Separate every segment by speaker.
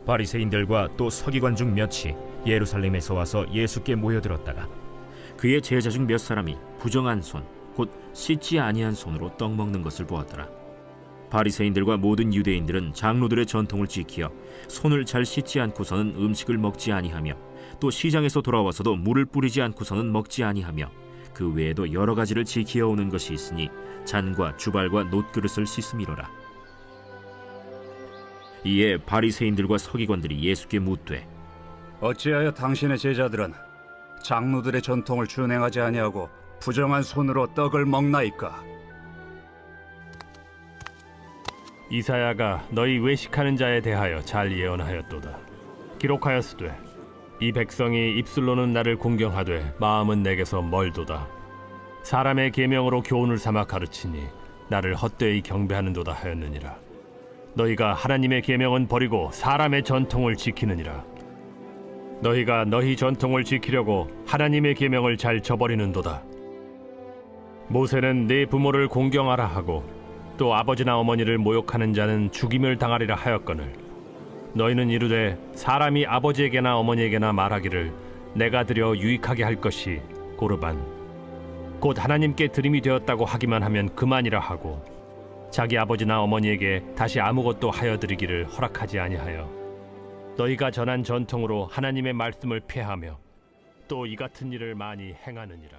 Speaker 1: 바리새인들과 또 서기관 중 몇이 예루살렘에서 와서 예수께 모여들었다가 그의 제자 중 몇 사람이 부정한 손, 곧 씻지 아니한 손으로 떡 먹는 것을 보았더라. 바리새인들과 모든 유대인들은 장로들의 전통을 지키어 손을 잘 씻지 않고서는 음식을 먹지 아니하며 또 시장에서 돌아와서도 물을 뿌리지 않고서는 먹지 아니하며 그 외에도 여러 가지를 지키어 오는 것이 있으니 잔과 주발과 놋그릇을 씻음이로라. 이에 바리새인들과 서기관들이 예수께 묻되
Speaker 2: 어찌하여 당신의 제자들은 장로들의 전통을 준행하지 아니하고 부정한 손으로 떡을 먹나이까?
Speaker 3: 이사야가 너희 외식하는 자에 대하여 잘 예언하였도다. 기록하였으되 이 백성이 입술로는 나를 공경하되 마음은 내게서 멀도다. 사람의 계명으로 교훈을 삼아 가르치니 나를 헛되이 경배하는도다 하였느니라. 너희가 하나님의 계명은 버리고 사람의 전통을 지키느니라. 너희가 너희 전통을 지키려고 하나님의 계명을 잘 저버리는도다. 모세는 네 부모를 공경하라 하고 또 아버지나 어머니를 모욕하는 자는 죽임을 당하리라 하였거늘 너희는 이르되 사람이 아버지에게나 어머니에게나 말하기를 내가 드려 유익하게 할 것이 고르반 곧 하나님께 드림이 되었다고 하기만 하면 그만이라 하고 자기 아버지나 어머니에게 다시 아무것도 하여 드리기를 허락하지 아니하여 너희가 전한 전통으로 하나님의 말씀을 폐하며 또 이 같은 일을 많이 행하느니라.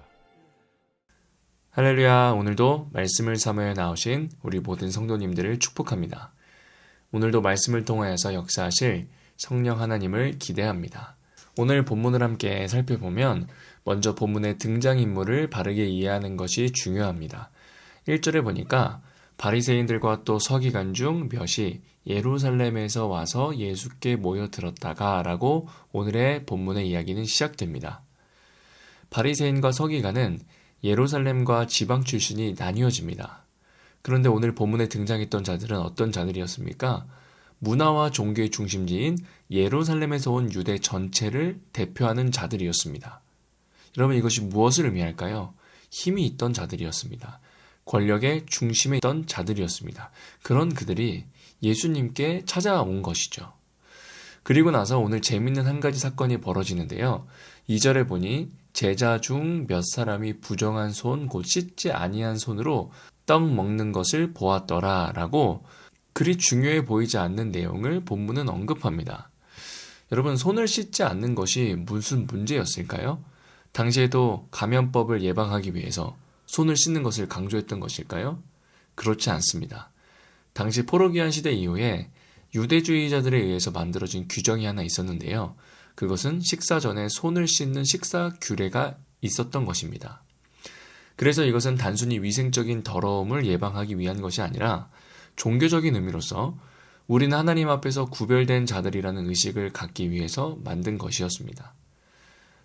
Speaker 4: 할렐루야. 오늘도 말씀을 삼아 나오신 우리 모든 성도님들을 축복합니다. 오늘도 말씀을 통하여서 역사하실 성령 하나님을 기대합니다. 오늘 본문을 함께 살펴보면 먼저 본문의 등장인물을 바르게 이해하는 것이 중요합니다. 1절에 보니까 바리새인들과 또 서기관 중 몇이 예루살렘에서 와서 예수께 모여들었다가 라고 오늘의 본문의 이야기는 시작됩니다. 바리새인과 서기관은 예루살렘과 지방 출신이 나뉘어집니다. 그런데 오늘 본문에 등장했던 자들은 어떤 자들이었습니까? 문화와 종교의 중심지인 예루살렘에서 온 유대 전체를 대표하는 자들이었습니다. 여러분, 이것이 무엇을 의미할까요? 힘이 있던 자들이었습니다. 권력의 중심에 있던 자들이었습니다. 그런 그들이 예수님께 찾아온 것이죠. 그리고 나서 오늘 재밌는 한 가지 사건이 벌어지는데요. 2절에 보니 제자 중 몇 사람이 부정한 손, 곧 씻지 아니한 손으로 떡 먹는 것을 보았더라 라고 그리 중요해 보이지 않는 내용을 본문은 언급합니다. 여러분, 손을 씻지 않는 것이 무슨 문제였을까요? 당시에도 감염법을 예방하기 위해서 손을 씻는 것을 강조했던 것일까요? 그렇지 않습니다. 당시 포로기한 시대 이후에 유대주의자들에 의해서 만들어진 규정이 하나 있었는데요. 그것은 식사 전에 손을 씻는 식사 규례가 있었던 것입니다. 그래서 이것은 단순히 위생적인 더러움을 예방하기 위한 것이 아니라 종교적인 의미로서 우리는 하나님 앞에서 구별된 자들이라는 의식을 갖기 위해서 만든 것이었습니다.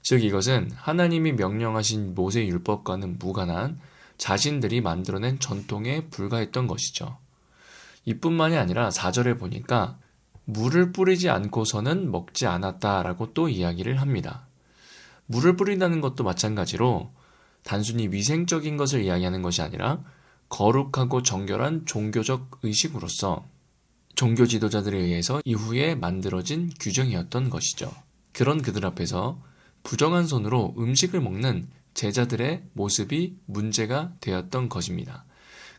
Speaker 4: 즉 이것은 하나님이 명령하신 모세 율법과는 무관한 자신들이 만들어낸 전통에 불과했던 것이죠. 이뿐만이 아니라 4절에 보니까 물을 뿌리지 않고서는 먹지 않았다라고 또 이야기를 합니다. 물을 뿌린다는 것도 마찬가지로 단순히 위생적인 것을 이야기하는 것이 아니라 거룩하고 정결한 종교적 의식으로서 종교 지도자들에 의해서 이후에 만들어진 규정이었던 것이죠. 그런 그들 앞에서 부정한 손으로 음식을 먹는 제자들의 모습이 문제가 되었던 것입니다.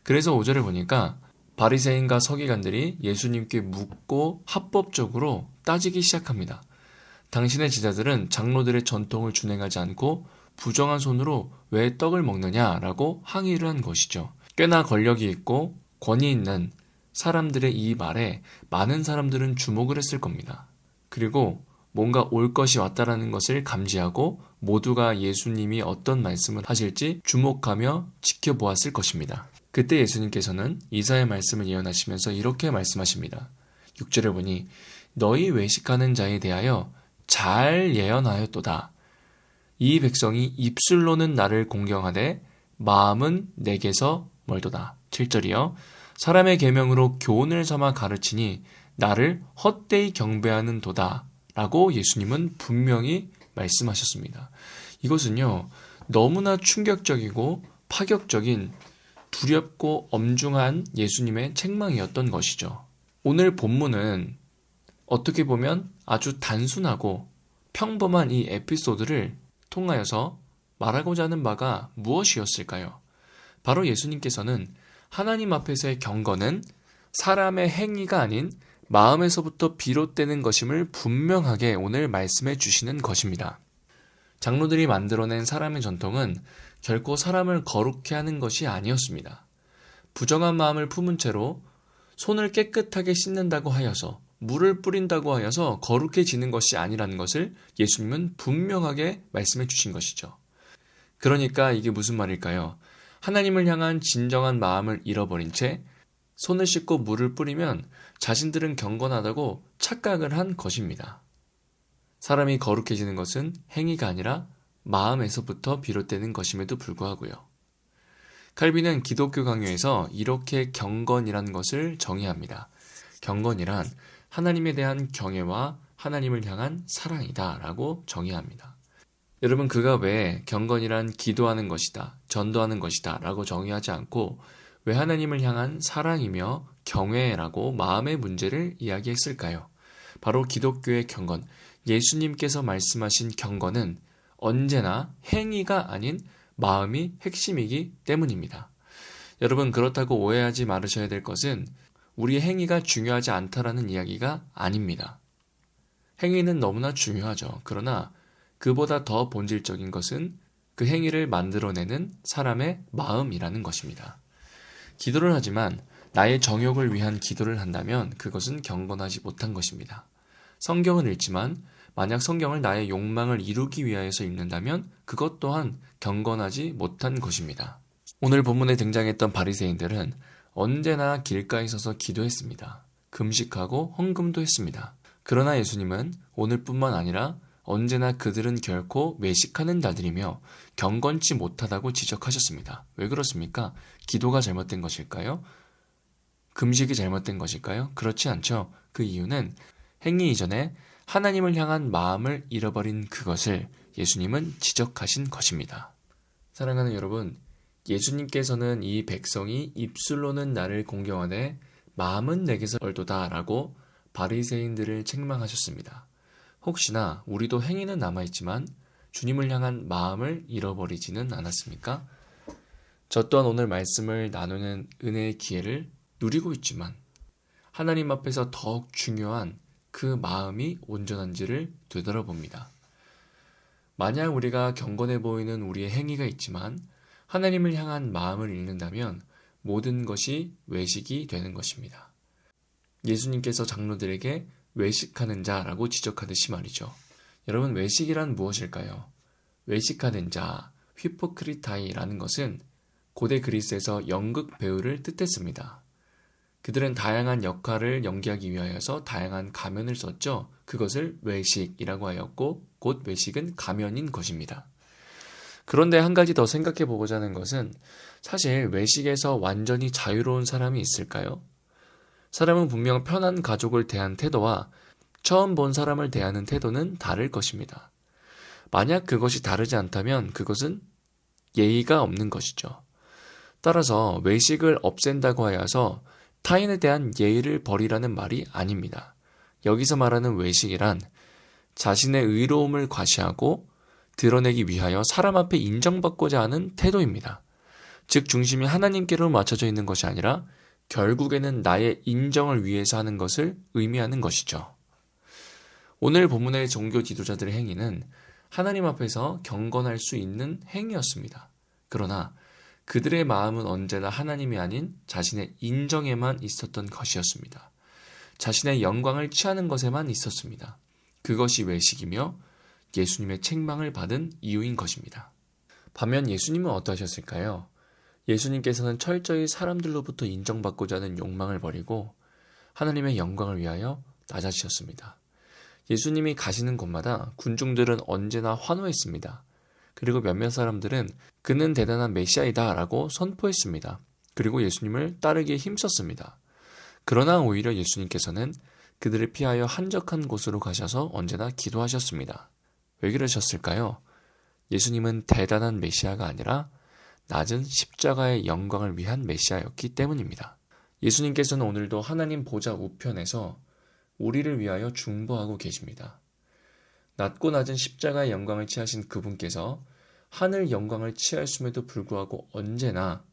Speaker 4: 그래서 5절에 보니까 바리새인과 서기관들이 예수님께 묻고 합법적으로 따지기 시작합니다. 당신의 제자들은 장로들의 전통을 준행하지 않고 부정한 손으로 왜 떡을 먹느냐라고 항의를 한 것이죠. 꽤나 권력이 있고 권위 있는 사람들의 이 말에 많은 사람들은 주목을 했을 겁니다. 그리고 뭔가 올 것이 왔다라는 것을 감지하고 모두가 예수님이 어떤 말씀을 하실지 주목하며 지켜보았을 것입니다. 그때 예수님께서는 이사야의 말씀을 예언하시면서 이렇게 말씀하십니다. 6절에 보니 너희 외식하는 자에 대하여 잘 예언하였도다. 이 백성이 입술로는 나를 공경하되 마음은 내게서 멀도다. 7절이요. 사람의 계명으로 교훈을 삼아 가르치니 나를 헛되이 경배하는 도다. 라고 예수님은 분명히 말씀하셨습니다. 이것은요, 너무나 충격적이고 파격적인 두렵고 엄중한 예수님의 책망이었던 것이죠. 오늘 본문은 어떻게 보면 아주 단순하고 평범한 이 에피소드를 통하여서 말하고자 하는 바가 무엇이었을까요? 바로 예수님께서는 하나님 앞에서의 경건은 사람의 행위가 아닌 마음에서부터 비롯되는 것임을 분명하게 오늘 말씀해 주시는 것입니다. 장로들이 만들어낸 사람의 전통은 결코 사람을 거룩해 하는 것이 아니었습니다. 부정한 마음을 품은 채로 손을 깨끗하게 씻는다고 하여서 물을 뿌린다고 하여서 거룩해지는 것이 아니라는 것을 예수님은 분명하게 말씀해 주신 것이죠. 그러니까 이게 무슨 말일까요? 하나님을 향한 진정한 마음을 잃어버린 채 손을 씻고 물을 뿌리면 자신들은 경건하다고 착각을 한 것입니다. 사람이 거룩해지는 것은 행위가 아니라 마음에서부터 비롯되는 것임에도 불구하고요. 칼빈은 기독교 강요에서 이렇게 경건이라는 것을 정의합니다. 경건이란 하나님에 대한 경외와 하나님을 향한 사랑이다 라고 정의합니다. 여러분, 그가 왜 경건이란 기도하는 것이다, 전도하는 것이다 라고 정의하지 않고 왜 하나님을 향한 사랑이며 경외라고 마음의 문제를 이야기했을까요? 바로 기독교의 경건, 예수님께서 말씀하신 경건은 언제나 행위가 아닌 마음이 핵심이기 때문입니다. 여러분, 그렇다고 오해하지 말으셔야 될 것은 우리의 행위가 중요하지 않다라는 이야기가 아닙니다. 행위는 너무나 중요하죠. 그러나 그보다 더 본질적인 것은 그 행위를 만들어내는 사람의 마음이라는 것입니다. 기도를 하지만 나의 정욕을 위한 기도를 한다면 그것은 경건하지 못한 것입니다. 성경을 읽지만 만약 성경을 나의 욕망을 이루기 위하여서 읽는다면 그것 또한 경건하지 못한 것입니다. 오늘 본문에 등장했던 바리새인들은 언제나 길가에 서서 기도했습니다. 금식하고 헌금도 했습니다. 그러나 예수님은 오늘뿐만 아니라 언제나 그들은 결코 외식하는 자들이며 경건치 못하다고 지적하셨습니다. 왜 그렇습니까? 기도가 잘못된 것일까요? 금식이 잘못된 것일까요? 그렇지 않죠. 그 이유는 행위 이전에 하나님을 향한 마음을 잃어버린 그것을 예수님은 지적하신 것입니다. 사랑하는 여러분, 예수님께서는 이 백성이 입술로는 나를 공경하되 마음은 내게서 멀도다 라고 바리새인들을 책망하셨습니다. 혹시나 우리도 행위는 남아있지만 주님을 향한 마음을 잃어버리지는 않았습니까? 저 또한 오늘 말씀을 나누는 은혜의 기회를 누리고 있지만 하나님 앞에서 더욱 중요한 그 마음이 온전한지를 되돌아봅니다. 만약 우리가 경건해 보이는 우리의 행위가 있지만 하나님을 향한 마음을 잃는다면 모든 것이 외식이 되는 것입니다. 예수님께서 장로들에게 외식하는 자라고 지적하듯이 말이죠. 여러분, 외식이란 무엇일까요? 외식하는 자, 휘포크리타이라는 것은 고대 그리스에서 연극 배우를 뜻했습니다. 그들은 다양한 역할을 연기하기 위하여서 다양한 가면을 썼죠. 그것을 외식이라고 하였고 곧 외식은 가면인 것입니다. 그런데 한 가지 더 생각해 보고자 하는 것은 사실 외식에서 완전히 자유로운 사람이 있을까요? 사람은 분명 편한 가족을 대한 태도와 처음 본 사람을 대하는 태도는 다를 것입니다. 만약 그것이 다르지 않다면 그것은 예의가 없는 것이죠. 따라서 외식을 없앤다고 하여서 타인에 대한 예의를 버리라는 말이 아닙니다. 여기서 말하는 외식이란 자신의 의로움을 과시하고 드러내기 위하여 사람 앞에 인정받고자 하는 태도입니다. 즉 중심이 하나님께로 맞춰져 있는 것이 아니라 결국에는 나의 인정을 위해서 하는 것을 의미하는 것이죠. 오늘 본문의 종교 지도자들의 행위는 하나님 앞에서 경건할 수 있는 행위였습니다. 그러나 그들의 마음은 언제나 하나님이 아닌 자신의 인정에만 있었던 것이었습니다. 자신의 영광을 취하는 것에만 있었습니다. 그것이 외식이며 예수님의 책망을 받은 이유인 것입니다. 반면 예수님은 어떠하셨을까요? 예수님께서는 철저히 사람들로부터 인정받고자 하는 욕망을 버리고 하나님의 영광을 위하여 낮아지셨습니다. 예수님이 가시는 곳마다 군중들은 언제나 환호했습니다. 그리고 몇몇 사람들은 그는 대단한 메시아이다 라고 선포했습니다. 그리고 예수님을 따르기에 힘썼습니다. 그러나 오히려 예수님께서는 그들을 피하여 한적한 곳으로 가셔서 언제나 기도하셨습니다. 왜 그러셨을까요? 예수님은 대단한 메시아가 아니라 낮은 십자가의 영광을 위한 메시아였기 때문입니다. 예수님께서는 오늘도 하나님 보좌 우편에서 우리를 위하여 중보하고 계십니다. 낮고 낮은 십자가의 영광을 취하신 그분께서 하늘 영광을 취하였음에도 불구하고 언제나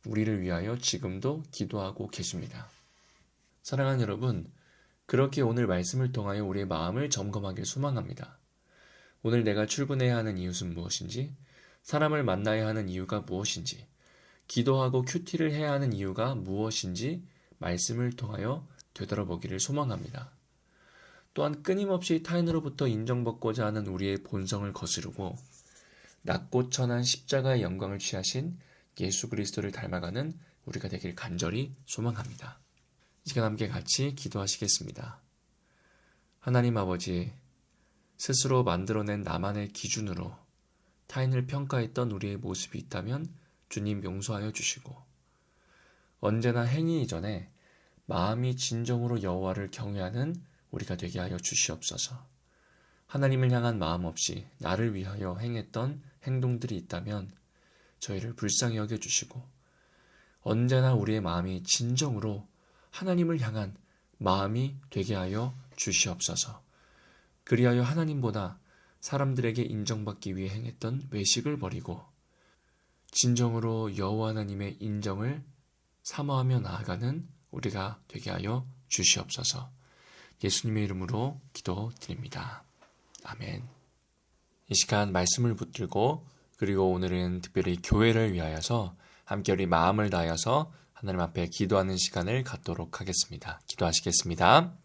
Speaker 4: 우리를 위하여 지금도 기도하고 계십니다. 사랑하는 여러분, 그렇게 오늘 말씀을 통하여 우리의 마음을 점검하길 소망합니다. 오늘 내가 출근해야 하는 이유는 무엇인지, 사람을 만나야 하는 이유가 무엇인지, 기도하고 큐티를 해야 하는 이유가 무엇인지 말씀을 통하여 되돌아보기를 소망합니다. 또한 끊임없이 타인으로부터 인정받고자 하는 우리의 본성을 거스르고 낮고 천한 십자가의 영광을 취하신 예수 그리스도를 닮아가는 우리가 되길 간절히 소망합니다. 이 시간 함께 같이 기도하시겠습니다. 하나님 아버지, 스스로 만들어낸 나만의 기준으로 타인을 평가했던 우리의 모습이 있다면 주님 용서하여 주시고, 언제나 행위 이전에 마음이 진정으로 여호와를 경외하는 우리가 되게 하여 주시옵소서. 하나님을 향한 마음 없이 나를 위하여 행했던 행동들이 있다면 저희를 불쌍히 여겨주시고, 언제나 우리의 마음이 진정으로 하나님을 향한 마음이 되게 하여 주시옵소서. 그리하여 하나님보다 사람들에게 인정받기 위해 행했던 외식을 버리고 진정으로 여호와 하나님의 인정을 사모하며 나아가는 우리가 되게 하여 주시옵소서. 예수님의 이름으로 기도드립니다. 아멘. 이 시간 말씀을 붙들고, 그리고 오늘은 특별히 교회를 위하여서 함께 우리 마음을 다하여서 하나님 앞에 기도하는 시간을 갖도록 하겠습니다. 기도하시겠습니다.